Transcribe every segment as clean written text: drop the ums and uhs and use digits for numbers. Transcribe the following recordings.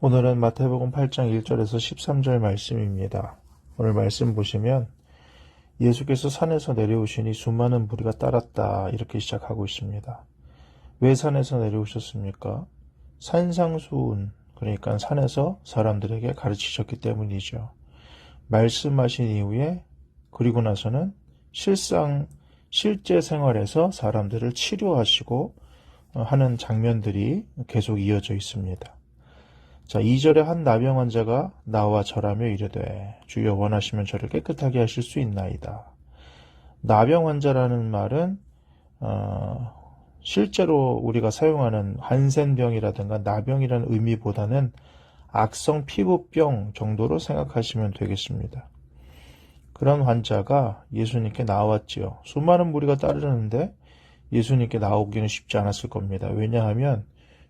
오늘은 마태복음 8장 1절에서 13절 말씀입니다. 오늘 말씀 보시면 예수께서 산에서 내려오시니 수많은 무리가 따랐다 이렇게 시작하고 있습니다. 왜 산에서 내려오셨습니까? 산상수훈, 그러니까 산에서 사람들에게 가르치셨기 때문이죠. 말씀하신 이후에 그리고 나서는 실제 생활에서 사람들을 치료하시고 하는 장면들이 계속 이어져 있습니다. 자, 2절에 한 나병 환자가 나와 절하며 이르되 주여 원하시면 저를 깨끗하게 하실 수 있나이다. 나병 환자라는 말은 실제로 우리가 사용하는 한센병이라든가 나병이라는 의미보다는 악성 피부병 정도로 생각하시면 되겠습니다. 그런 환자가 예수님께 나왔지요. 수많은 무리가 따르는데 예수님께 나오기는 쉽지 않았을 겁니다. 왜냐하면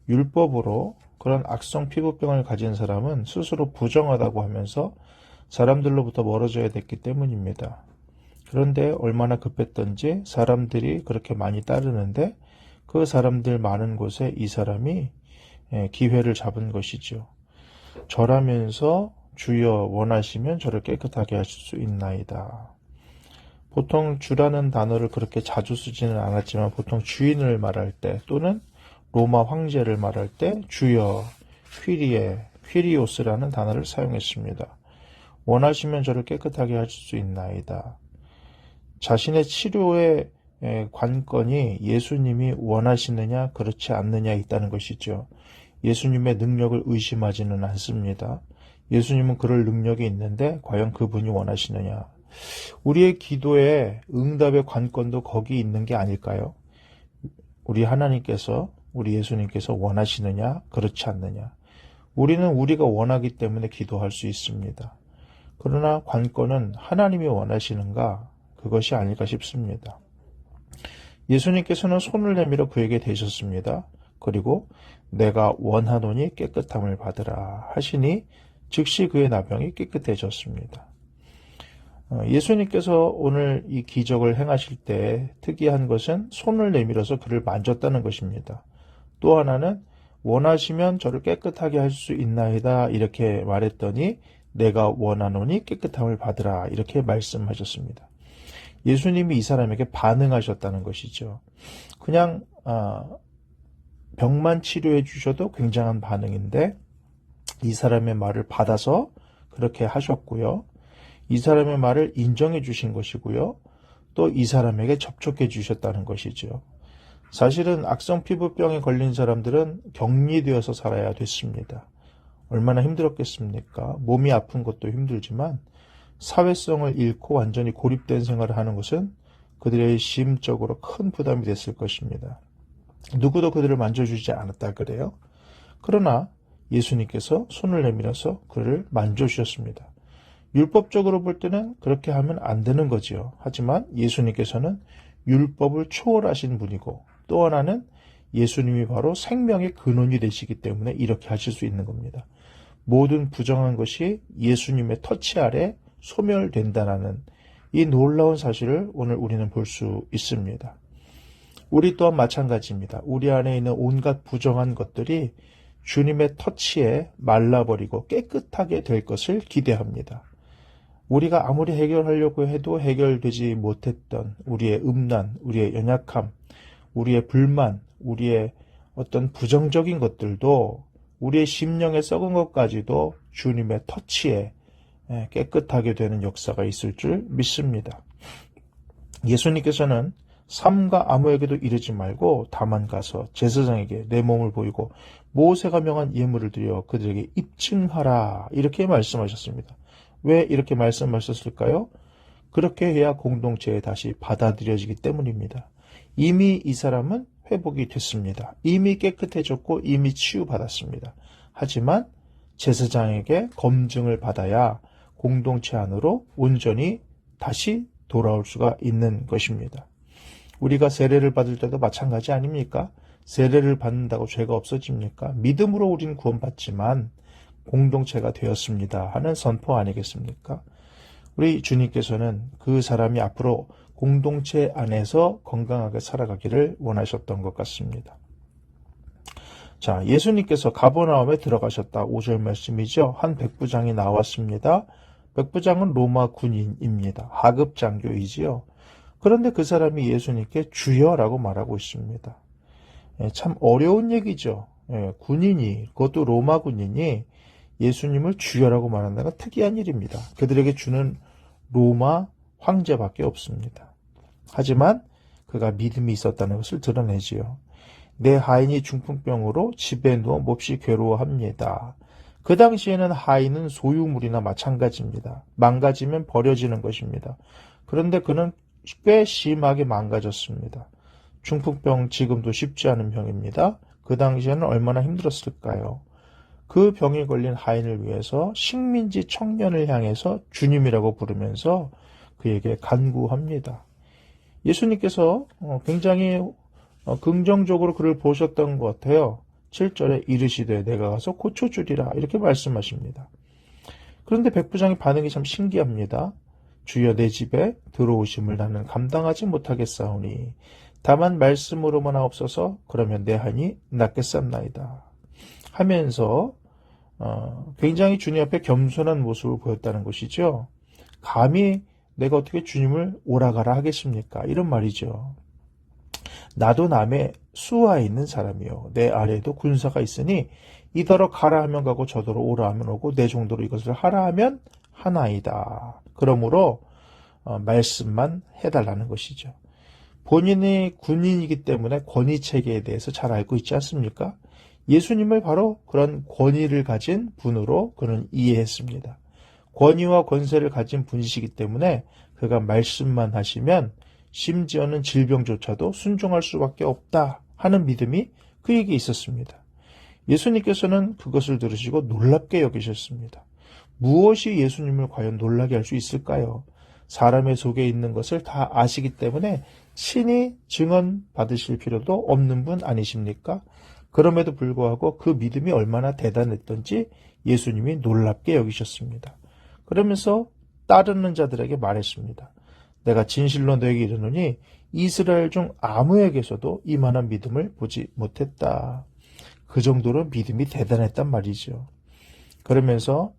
율법으로 그런 악성 피부병을 가진 사람은 스스로 부정하다고 하면서 사람들로부터 멀어져야 됐기 때문입니다. 그런데 얼마나 급했던지 사람들이 그렇게 많이 따르는데 그 사람들 많은 곳에 이 사람이 기회를 잡은 것이죠. 절하면서 주여 원하시면 저를 깨끗하게 하실 수 있나이다. 보통 주라는 단어를 그렇게 자주 쓰지는 않았지만 보통 주인을 말할 때 또는 로마 황제를 말할 때 주여, 퀴리오스라는 단어를 사용했습니다. 원하시면 저를 깨끗하게 하실 수 있나이다. 자신의 치료의 관건이 예수님이 원하시느냐 그렇지 않느냐에 있다는 것이죠. 예수님의 능력을 의심하지는 않습니다. 예수님은 그럴 능력이 있는데 과연 그분이 원하시느냐. 우리의 기도의 응답의 관건도 거기 있는 게 아닐까요? 우리 하나님께서 우리 예수님께서 원하시느냐 그렇지 않느냐. 우리는 우리가 원하기 때문에 기도할 수 있습니다. 그러나 관건은 하나님이 원하시는가 그것이 아닐까 싶습니다. 예수님께서는 손을 내밀어 그에게 대셨습니다. 그리고 내가 원하노니 깨끗함을 받으라 하시니 즉시 그의 나병이 깨끗해졌습니다. 예수님께서 오늘 이 기적을 행하실 때 특이한 것은 손을 내밀어서 그를 만졌다는 것입니다. 또 하나는 원하시면 저를 깨끗하게 할 수 있나이다 이렇게 말했더니 내가 원하노니 깨끗함을 받으라 이렇게 말씀하셨습니다. 예수님이 이 사람에게 반응하셨다는 것이죠. 그냥 병만 치료해 주셔도 굉장한 반응인데 이 사람의 말을 받아서 그렇게 하셨고요. 이 사람의 말을 인정해 주신 것이고요. 또 이 사람에게 접촉해 주셨다는 것이죠. 사실은 악성 피부병에 걸린 사람들은 격리되어서 살아야 됐습니다. 얼마나 힘들었겠습니까? 몸이 아픈 것도 힘들지만 사회성을 잃고 완전히 고립된 생활을 하는 것은 그들의 심적으로 큰 부담이 됐을 것입니다. 누구도 그들을 만져주지 않았다 그래요. 그러나 예수님께서 손을 내밀어서 그를 만져주셨습니다. 율법적으로 볼 때는 그렇게 하면 안 되는 거지요. 하지만 예수님께서는 율법을 초월하신 분이고 또 하나는 예수님이 바로 생명의 근원이 되시기 때문에 이렇게 하실 수 있는 겁니다. 모든 부정한 것이 예수님의 터치 아래 소멸된다는 이 놀라운 사실을 오늘 우리는 볼 수 있습니다. 우리 또한 마찬가지입니다. 우리 안에 있는 온갖 부정한 것들이 주님의 터치에 말라버리고 깨끗하게 될 것을 기대합니다. 우리가 아무리 해결하려고 해도 해결되지 못했던 우리의 음란, 우리의 연약함, 우리의 불만, 우리의 어떤 부정적인 것들도 우리의 심령에 썩은 것까지도 주님의 터치에 깨끗하게 되는 역사가 있을 줄 믿습니다. 예수님께서는 삼가 아무에게도 이르지 말고 다만 가서 제사장에게 내 몸을 보이고 모세가 명한 예물을 드려 그들에게 입증하라 이렇게 말씀하셨습니다. 왜 이렇게 말씀하셨을까요? 그렇게 해야 공동체에 다시 받아들여지기 때문입니다. 이미 이 사람은 회복이 됐습니다. 이미 깨끗해졌고 이미 치유받았습니다. 하지만 제사장에게 검증을 받아야 공동체 안으로 온전히 다시 돌아올 수가 있는 것입니다. 우리가 세례를 받을 때도 마찬가지 아닙니까? 세례를 받는다고 죄가 없어집니까? 믿음으로 우리는 구원받지만 공동체가 되었습니다 하는 선포 아니겠습니까? 우리 주님께서는 그 사람이 앞으로 공동체 안에서 건강하게 살아가기를 원하셨던 것 같습니다. 자, 예수님께서 가버나움에 들어가셨다. 5절 말씀이죠. 한 백부장이 나왔습니다. 백부장은 로마 군인입니다. 하급 장교이지요. 그런데 그 사람이 예수님께 주여라고 말하고 있습니다. 참 어려운 얘기죠. 군인이, 그것도 로마 군인이 예수님을 주여라고 말한다는 건 특이한 일입니다. 그들에게 주는 로마 황제밖에 없습니다. 하지만 그가 믿음이 있었다는 것을 드러내지요. 내 하인이 중풍병으로 집에 누워 몹시 괴로워합니다. 그 당시에는 하인은 소유물이나 마찬가지입니다. 망가지면 버려지는 것입니다. 그런데 그는 꽤 심하게 망가졌습니다. 중풍병 지금도 쉽지 않은 병입니다. 그 당시에는 얼마나 힘들었을까요? 그 병에 걸린 하인을 위해서 식민지 청년을 향해서 주님이라고 부르면서 그에게 간구합니다. 예수님께서 굉장히 긍정적으로 그를 보셨던 것 같아요. 7절에 이르시되 내가 가서 고쳐주리라 이렇게 말씀하십니다. 그런데 백부장의 반응이 참 신기합니다. 주여 내 집에 들어오심을 나는 감당하지 못하겠사오니 다만 말씀으로만 하옵소서 그러면 내 한이 낫겠삼나이다 하면서 굉장히 주님 앞에 겸손한 모습을 보였다는 것이죠. 감히 내가 어떻게 주님을 오라가라 하겠습니까? 이런 말이죠. 나도 남의 수하에 있는 사람이요. 내 아래에도 군사가 있으니 이더러 가라 하면 가고 저더러 오라 하면 오고 내 정도로 이것을 하라 하면 하나이다. 그러므로 말씀만 해달라는 것이죠. 본인이 군인이기 때문에 권위체계에 대해서 잘 알고 있지 않습니까? 예수님을 바로 그런 권위를 가진 분으로 그는 이해했습니다. 권위와 권세를 가진 분이시기 때문에 그가 말씀만 하시면 심지어는 질병조차도 순종할 수밖에 없다 하는 믿음이 그에게 있었습니다. 예수님께서는 그것을 들으시고 놀랍게 여기셨습니다. 무엇이 예수님을 과연 놀라게 할 수 있을까요? 사람의 속에 있는 것을 다 아시기 때문에 친히 증언 받으실 필요도 없는 분 아니십니까? 그럼에도 불구하고 그 믿음이 얼마나 대단했던지 예수님이 놀랍게 여기셨습니다. 그러면서 따르는 자들에게 말했습니다. 내가 진실로 너에게 이르노니 이스라엘 중 아무에게서도 이만한 믿음을 보지 못했다. 그 정도로 믿음이 대단했단 말이죠. 그러면서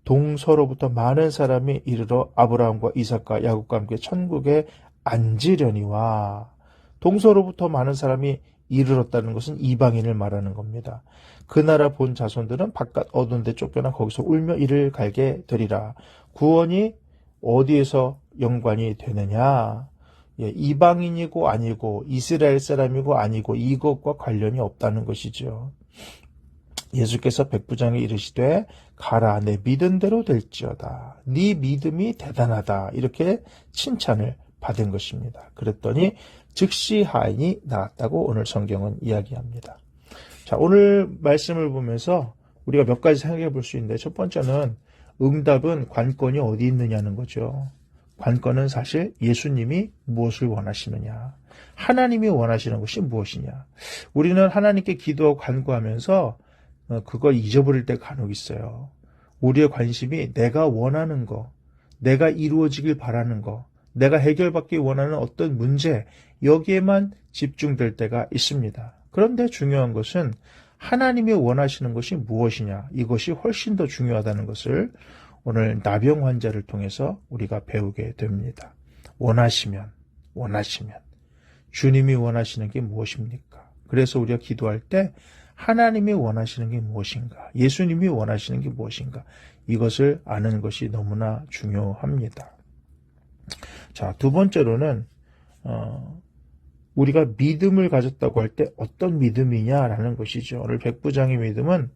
동서로부터 많은 사람이 이르러 아브라함과 이삭과 야곱과 함께 천국에 앉으려니와 동서로부터 많은 사람이 이르렀다는 것은 이방인을 말하는 겁니다. 그 나라 본 자손들은 바깥 어두운 데 쫓겨나 거기서 울며 이를 갈게 되리라. 구원이 어디에서 연관이 되느냐? 이방인이고 아니고 이스라엘 사람이고 아니고 이것과 관련이 없다는 것이죠. 예수께서 백부장에 이르시되 가라 내 믿은 대로 될지어다. 네 믿음이 대단하다. 이렇게 칭찬을 받은 것입니다. 그랬더니 즉시 하인이 나았다고 오늘 성경은 이야기합니다. 자, 오늘 말씀을 보면서 우리가 몇 가지 생각해 볼 수 있는데 첫 번째는 응답은 관건이 어디 있느냐는 거죠. 관건은 사실 예수님이 무엇을 원하시느냐. 하나님이 원하시는 것이 무엇이냐. 우리는 하나님께 기도하고 간구하면서 그걸 잊어버릴 때가 간혹 있어요. 우리의 관심이 내가 원하는 거, 내가 이루어지길 바라는 거, 내가 해결받기 원하는 어떤 문제, 여기에만 집중될 때가 있습니다. 그런데 중요한 것은 하나님이 원하시는 것이 무엇이냐, 이것이 훨씬 더 중요하다는 것을 오늘 나병 환자를 통해서 우리가 배우게 됩니다. 원하시면 주님이 원하시는 게 무엇입니까? 그래서 우리가 기도할 때 하나님이 원하시는 게 무엇인가, 예수님이 원하시는 게 무엇인가, 이것을 아는 것이 너무나 중요합니다. 자, 두 번째로는 우리가 믿음을 가졌다고 할 때 어떤 믿음이냐라는 것이죠. 오늘 백부장의 믿음은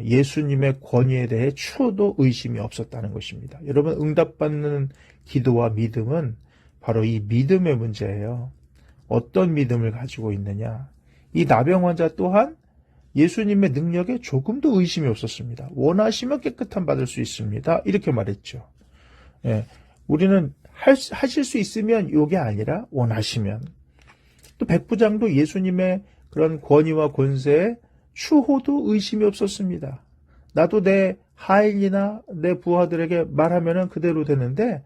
예수님의 권위에 대해 추호도 의심이 없었다는 것입니다. 여러분, 응답받는 기도와 믿음은 바로 이 믿음의 문제예요. 어떤 믿음을 가지고 있느냐. 이 나병 환자 또한 예수님의 능력에 조금도 의심이 없었습니다. 원하시면 깨끗함 받을 수 있습니다. 이렇게 말했죠. 우리는 하실 수 있으면 이게 아니라 원하시면. 또 백부장도 예수님의 그런 권위와 권세에 추호도 의심이 없었습니다. 나도 내 하인이나 내 부하들에게 말하면 그대로 되는데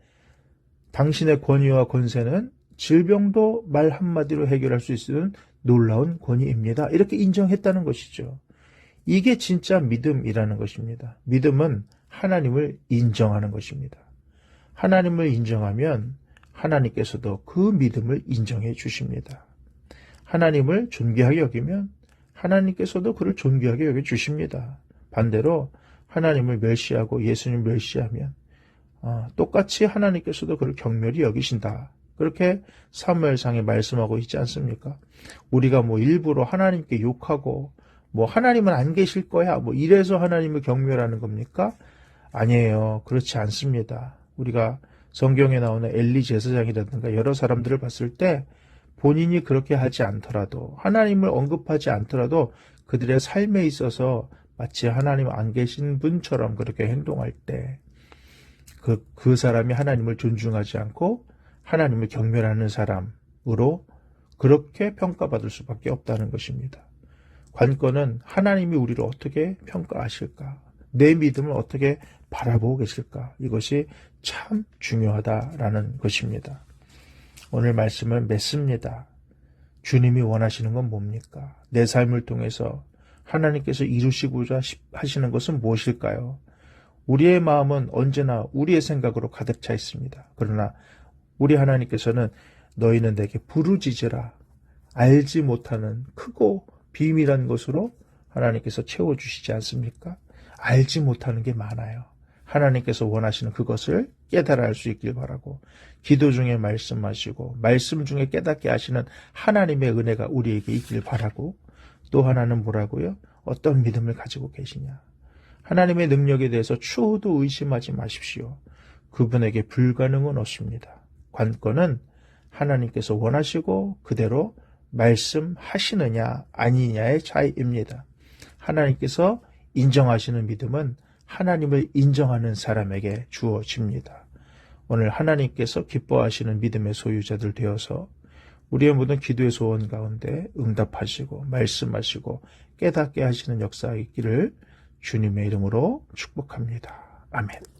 당신의 권위와 권세는 질병도 말 한마디로 해결할 수 있는 놀라운 권위입니다. 이렇게 인정했다는 것이죠. 이게 진짜 믿음이라는 것입니다. 믿음은 하나님을 인정하는 것입니다. 하나님을 인정하면 하나님께서도 그 믿음을 인정해 주십니다. 하나님을 존귀하게 여기면 하나님께서도 그를 존귀하게 여겨 주십니다. 반대로 하나님을 멸시하고 예수님을 멸시하면 똑같이 하나님께서도 그를 경멸히 여기신다. 그렇게 사무엘상에 말씀하고 있지 않습니까? 우리가 일부러 하나님께 욕하고 하나님은 안 계실 거야 이래서 하나님을 경멸하는 겁니까? 아니에요. 그렇지 않습니다. 우리가 성경에 나오는 엘리 제사장이라든가 여러 사람들을 봤을 때 본인이 그렇게 하지 않더라도 하나님을 언급하지 않더라도 그들의 삶에 있어서 마치 하나님 안 계신 분처럼 그렇게 행동할 때 그 사람이 하나님을 존중하지 않고 하나님을 경멸하는 사람으로 그렇게 평가받을 수밖에 없다는 것입니다. 관건은 하나님이 우리를 어떻게 평가하실까? 내 믿음을 어떻게 바라보고 계실까? 이것이 참 중요하다라는 것입니다. 오늘 말씀을 맺습니다. 주님이 원하시는 건 뭡니까? 내 삶을 통해서 하나님께서 이루시고자 하시는 것은 무엇일까요? 우리의 마음은 언제나 우리의 생각으로 가득 차 있습니다. 그러나 우리 하나님께서는 너희는 내게 부르짖으라. 알지 못하는 크고 비밀한 것으로 하나님께서 채워주시지 않습니까? 알지 못하는 게 많아요. 하나님께서 원하시는 그것을 깨달아 알 수 있길 바라고 기도 중에 말씀하시고 말씀 중에 깨닫게 하시는 하나님의 은혜가 우리에게 있길 바라고 또 하나는 뭐라고요? 어떤 믿음을 가지고 계시냐? 하나님의 능력에 대해서 추호도 의심하지 마십시오. 그분에게 불가능은 없습니다. 관건은 하나님께서 원하시고 그대로 말씀하시느냐 아니냐의 차이입니다. 하나님께서 인정하시는 믿음은 하나님을 인정하는 사람에게 주어집니다. 오늘 하나님께서 기뻐하시는 믿음의 소유자들 되어서 우리의 모든 기도의 소원 가운데 응답하시고 말씀하시고 깨닫게 하시는 역사가 있기를 주님의 이름으로 축복합니다. 아멘.